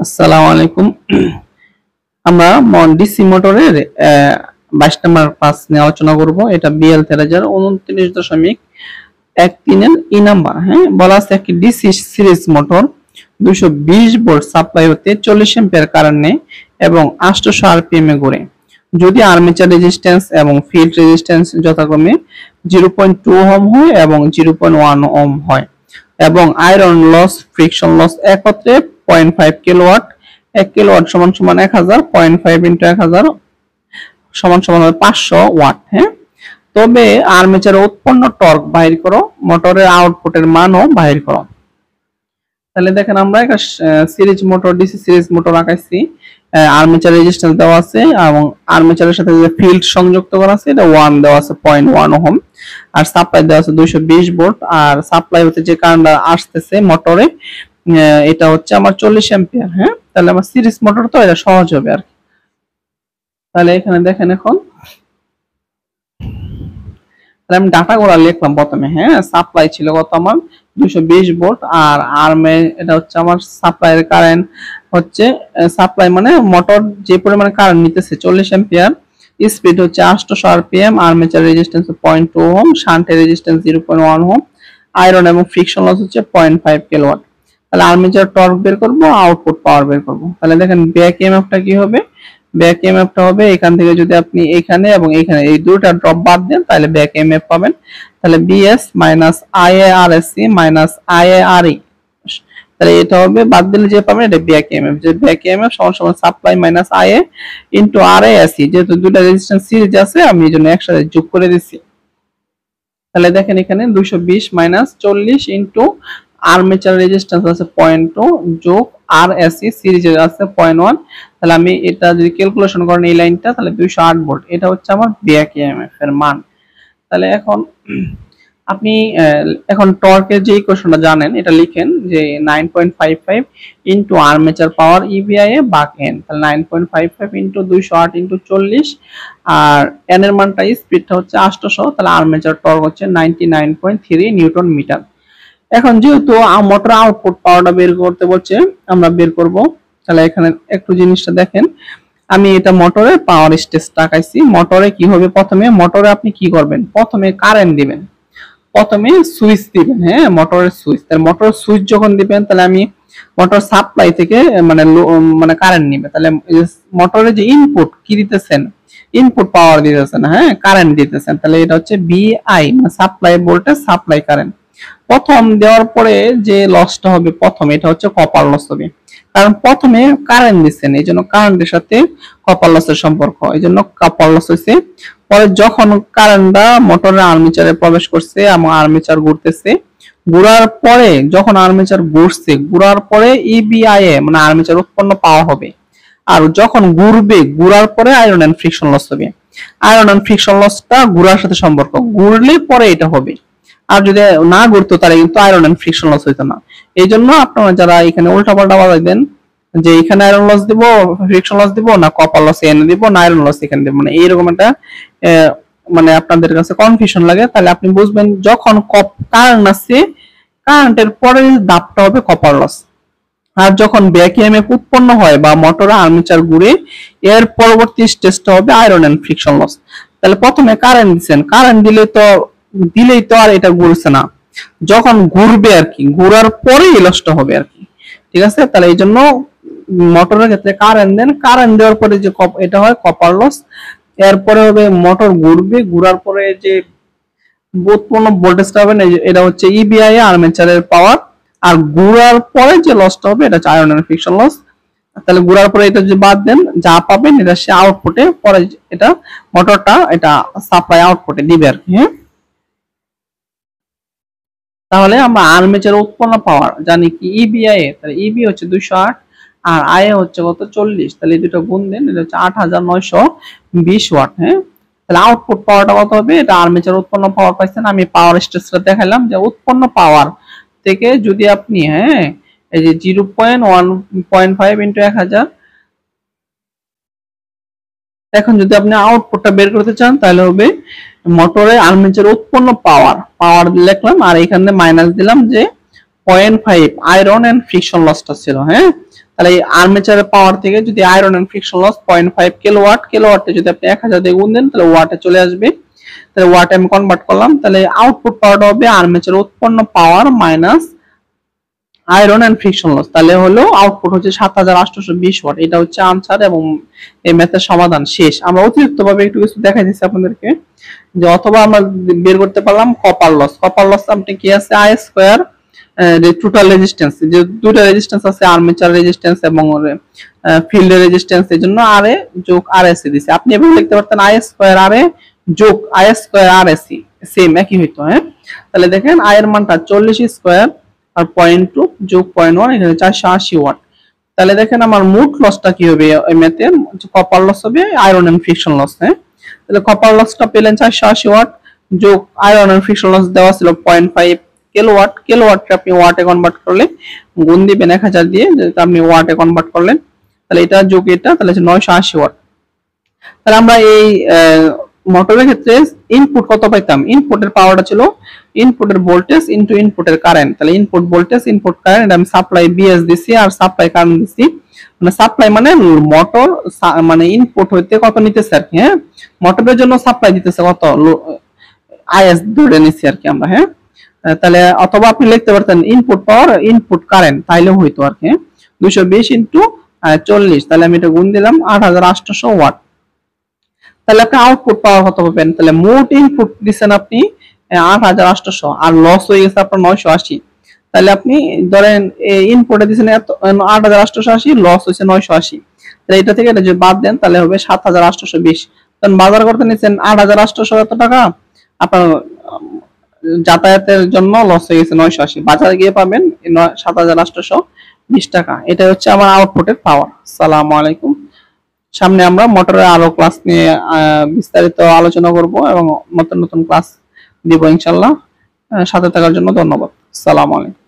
আসসালামু আলাইকুম। আমরা ডিসি মোটরের 22 নম্বর পাস নিয়ে আলোচনা করব। এটা বিএল 1329.13 এর ই নাম্বার। হ্যাঁ, বলা আছে একটি DC series motor 220 volt supply হতে 40 অ্যাম্পিয়ার কারেন্ট নেয় এবং 800 আরপিএম এ ঘোরে। যদি আর্মেচার রেজিস্ট্যান্স এবং ফিল্ড রেজিস্ট্যান্স যথাক্রমে 0.2 ওহম হয় এবং 0.1 ওহম হয় এবং আয়রন লস ফ্রিকশন লস একত্রে 0.5 কিলোওয়াট। 1 কিলোওয়াট সমান সমান 1000, 0.5 ইনটু 1000 সমান সমান 500 ওয়াট। হ্যাঁ, তবে আর্মেচারে উৎপন্ন টর্ক বাহির করো, মোটরের আউটপুটের মানও বাহির করো। তাহলে দেখেন আমরা একটা series motor, DC series motor আঁকাইছি। আর্মেচার রেজিস্ট্যান্স দেওয়া আছে এবং আর্মেচারের সাথে যে ফিল্ড সংযুক্ত করা আছে এটা 1 দেওয়া আছে 0.1 ওহম, আর সাপ্লাই দেওয়া আছে 220 ভোল্ট। আর সাপ্লাই হতে যে কারেন্ট আসতেছে মোটরে এটা হচ্ছে আমার 40 অ্যাম্পিয়ার। হ্যাঁ, তাহলে আমার সিরিজ মোটর তো এটা সহজ হবে আর কি। তাহলে এখানে দেখেন এখন আমি ডাটা গুলো লিখলাম প্রথমে। হ্যাঁ, সাপ্লাই ছিল কত আমার 220 ভোল্ট, আর আর্মে এটা হচ্ছে আমার সাপ্লাইয়ের কারেন্ট হচ্ছে সাপ্লাই মানে মোটর যে পরিমাণে কারেন্ট নিতেছে 40 অ্যাম্পিয়ার, স্পিড হচ্ছে 800 আরপিএম, আর্মেচার রেজিস্ট্যান্স 0.2 ওহম, শান্টের রেজিস্ট্যান্স 0.1 ওহম, আয়রন এবং ফ্রিকশন লস হচ্ছে 0.5 কিলোওয়াট। তাহলে আর্মেচার টর্ক বের করব, আউটপুট পাওয়ার বের করব। তাহলে দেখেন ব্যাক ইএমএফটা কি হবে, ব্যাক ইএমএফটা হবে এখান থেকে যদি আপনি এখানে এবং এখানে এই দুটো ড্রপ বাদ দেন তাহলে ব্যাক ইএমএফ পাবেন। তাহলে বিএস মাইনাস আইএআরএসসি মাইনাস আইএআরই, তাহলে এটা হবে বাদ দিলে যে পাবেন এটা ব্যাক ইএমএফ। যে ব্যাক ইএমএফ সমান সমান সাপ্লাই মাইনাস আইএ ইনটু আরএএসসি, যেহেতু দুটো রেজিস্ট্যান্স সিরিজ আছে আমি এজন্য একসাথে যোগ করে দিচ্ছি। তাহলে দেখেন এখানে 220 মাইনাস 40 ইনটু আর্মেচার রেজিস্ট্যান্স আছে 0.2 যোগ আরএসসি সিরিজের আছে 0.1। তাহলে আমি এটা যদি ক্যালকুলেশন করেন এই লাইনটা তাহলে 208 ভোল্ট, এটা হচ্ছে আমার ব্যাক ইএমএফ এর মান। তাহলে এখন আপনি এখন টর্কের যে ইকুয়েশনটা জানেন এটা লিখেন যে 9.55 ইনটু আর্মেচার পাওয়ার ইভিআই এ ভাগ এন। তাহলে 9.55 ইনটু 208 ইনটু 40, আর এন এর মানটা স্পিডটা হচ্ছে 800, তাহলে আর্মেচার টর্ক হচ্ছে 99.3 নিউটন মিটার। এখন যেহেতু মোটর আউটপুট পাওয়ারটা বের করতে বলছে আমরা বের করব। তাহলে এখানে একটু জিনিসটা দেখেন, আমি এটা মোটরের পাওয়ার স্টেজটা আঁকাইছি। মোটরে কি হবে, প্রথমে মোটরে আপনি কি করবেন, প্রথমে কারেন্ট দিবেন, প্রথমে সুইচ দিবেন। হ্যাঁ, মোটরের সুইচ, তাহলে মোটরের সুইচ যখন দিবেন তাহলে আমি মোটর সাপ্লাই থেকে মানে কারেন্ট নিবে। তাহলে মোটরের যে ইনপুট কি দিতেছেন, ইনপুট পাওয়ার দিতেছেন, হ্যাঁ কারেন্ট দিতেছেন, তাহলে এটা হচ্ছে বিআই মানে সাপ্লাই ভোল্টেজ সাপ্লাই কারেন্ট। প্রথম দেওয়ার পরে যে লসটা হবে প্রথম, এটা হচ্ছে কপার লস হবে, কারণ প্রথমে কারেন্ট দিচ্ছেন এই জন্য কারেন্টের সাথে কপার লসের সম্পর্ক, এই জন্য কপার লস হয়েছে। পরে যখন কারেন্টটা মোটরের আর্মেচারে প্রবেশ করছে এবং আর্মেচার ঘুরতেছে, ঘুরার পরে যখন আর্মেচার ঘুরছে ঘুরার পরে ইবিআই মানে আর্মেচার উৎপন্ন পাওয়া হবে, আর যখন ঘুরবে ঘুরার পরে আয়রন এন্ড ফ্রিকশন লস হবে। আয়রন এন্ড ফ্রিকশন লসটা ঘুরার সাথে সম্পর্ক, ঘুরলে পরে এটা হবে, আর যদি না ঘুরতো তাহলে কিন্তু আয়রন এন্ড ফ্রিকশন লস হইতো না। এই জন্য আপনারা যারা এখানে উল্টা পাল্টা বাজাইবেন যে এখানে আয়রন লস দিব ফ্রিকশন লস দিব না কপার লস এনে দিব না আয়রন লস এখানে দিব, মানে এইরকম একটা মানে আপনাদের কাছে কনফিউশন লাগে, তাহলে আপনি বুঝবেন যখন কারেন্ট আসছে কারেন্টের পরে দাপটা হবে কপার লস, আর যখন ব্যাক ইএমএফ উৎপন্ন হয় বা মোটরে আর্মেচার ঘুরে এর পরবর্তী স্টেজটা হবে আয়রন এন্ড ফ্রিকশন লস। তাহলে প্রথমে কারেন্ট দিচ্ছেন, কারেন্ট দিলেই তো আর এটা ঘুরছে না, যখন ঘুরবে আর কি ঘুরার পরে এই লসটা হবে আর কি। ঠিক আছে, তাহলে এই জন্য মোটরের ক্ষেত্রে কারেন্ট দেন, কারেন্ট দেওয়ার পরে যে এটা হয় কপার লস, এরপরে হবে মোটর ঘুরবে ঘুরার পরে যে উৎপন্ন ভোল্টেজটা হবে এটা হচ্ছে ইবিআই আর্মেচারের পাওয়ার, আর ঘুরার পরে যে লসটা হবে এটা হচ্ছে আয়রন এন্ড ফ্রিকশন লস। তাহলে ঘুরার পরে এটা যদি বাদ দেন যা পাবেন এটা সে আউটপুটে পরে এটা মোটরটা এটা সাপ্লাই আউটপুটে দিবে আর কি। হ্যাঁ, তাহলে আমরা আর্মেচার উৎপন্ন পাওয়ার জানি কি ইবিআই, তাহলে ইবি হচ্ছে 208 আর আই হচ্ছে কত 40, তাহলে এই দুটো গুণ দেন এটা হচ্ছে 8920 ওয়াট। হ্যাঁ, তাহলে আউটপুট পাওয়ারটা কত হবে, এটা আর্মেচার উৎপন্ন পাওয়ার পাইছেন, আমি পাওয়ার স্টেজটা দেখালাম যে উৎপন্ন পাওয়ার থেকে যদি আপনি হ্যাঁ এই যে 0.1.5 ইনটু 1000, এখন যদি আপনি আউটপুটটা বের করতে চান তাহলে হবে মোটরে আর্মেচার উৎপন্ন পাওয়ার লিখলাম আর এখানে মাইনাস দিলাম যে 0.5 আয়রন এন্ড ফ্রিকশন লসটা ছিল। হ্যাঁ, তাহলে এই আর্মেচারের পাওয়ার থেকে যদি iron and friction loss 0.5 kilowatt, কিলোওয়াটে যদি আপনি 1000 দিয়ে গুণ দেন তাহলে ওয়াটে চলে আসবে। তাহলে ওয়াটে আমি কনভার্ট করলাম, তাহলে আউটপুট পাওয়ারটা হবে আর্মেচার উৎপন্ন power minus iron and friction loss, তাহলে হলো আউটপুট হচ্ছে 7820 ওয়াট। এটা হচ্ছে আনসার এবং এই ম্যাথের সমাধান শেষ। আমরা অতিরিক্ত ভাবে একটু কিছু দেখাই দিচ্ছি আপনাদেরকে, যে অথবা আমরা বের করতে পারলাম কপার লস। কপার লস আপনি কি আছে আই স্কয়ার টোটাল রেজিস্ট্যান্স, যে দুটো রেজিস্ট্যান্স আছে আর্মেচার রেজিস্ট্যান্স এবং ফিল্ড রেজিস্ট্যান্স, এর জন্য আর এ যোগ আর এস দিছে। আপনি এভাবে লিখতে পারতেন আই স্কয়ার আর এ যোগ I square R s, same একই হইতো। হ্যাঁ, তাহলে দেখেন আই এর মানটা 40 স্কয়ার আর 0.2 যোগ 0.1, এখানে 480 ওয়াট। তাহলে দেখেন আমার মোট লসটা কি হবে এই ম্যাথে, কপার লস হবে আয়রন এন্ড ফ্রিকশন লস। হ্যাঁ, তাহলে কপার লসটা পেলেন 480 ওয়াট যোগ আয়রন এন্ড ফ্রিকশন লস দেওয়া ছিল 0.5 কিলোওয়াট। কিলোওয়াটকে আপনি ওয়াটে কনভার্ট করলে গুণ দিবেন 1000 দিয়ে, যেটা আপনি ওয়াটে কনভার্ট করলেন, তাহলে এটা যোগ এটা তাহলে হচ্ছে 980 ওয়াট। তাহলে আমরা এই মোটরের ক্ষেত্রে ইনপুট কত পাইতাম, ইনপুটের পাওয়ারটা ছিল ইনপুটের ভোল্টেজ ইনটু ইনপুটের কারেন্ট। তাহলে ইনপুট ভোল্টেজ ইনপুট কারেন্ট, আমি সাপ্লাই বিএস দিছি আর সাপ্লাই কারেন্ট দিছি। মানে সাপ্লাই মানে মোটর মানে ইনপুট হইতে কত নিতেছে আর কি। হ্যাঁ, মোটরের জন্য সাপ্লাই দিতেছে কত আইএস ধরে নিছি আর কি আমরা। হ্যাঁ, তাহলে অথবা আপনি লিখতে পারতেন ইনপুট পাওয়ার ইনপুট কারেন্ট, তাইলেও হইতো আর কি। 220 ইনটু 40, তাহলে আমি এটা গুণ দিলাম 8800 ওয়াট। তাহলে আপনি আউটপুট পাওয়ার কত পাবেন, তাহলে মোট ইনপুট দিচ্ছেন আপনি 8800 আর লস হয়ে গেছে আপনার 980। তাহলে আপনি ধরেন ইনপুটে দিচ্ছেন 8880, লস হয়েছে 980। তাহলে এটা থেকে এটা যদি বাদ দেন তাহলে হবে 7820। কারণ বাজার করতে নিচ্ছেন 8800 এত টাকা, আপনার যাতায়াতের জন্য লস হয়ে গেছে 980, বাজারে গিয়ে পাবেন 7820 টাকা। এটা হচ্ছে আমার আউটপুটের পাওয়ার। আসসালামু আলাইকুম। সামনে আমরা মোটরের আরো ক্লাস নিয়ে বিস্তারিত আলোচনা করব এবং নতুন নতুন ক্লাস দিব ইনশাআল্লাহ। সাথে থাকার জন্য ধন্যবাদ। আসসালামু আলাইকুম।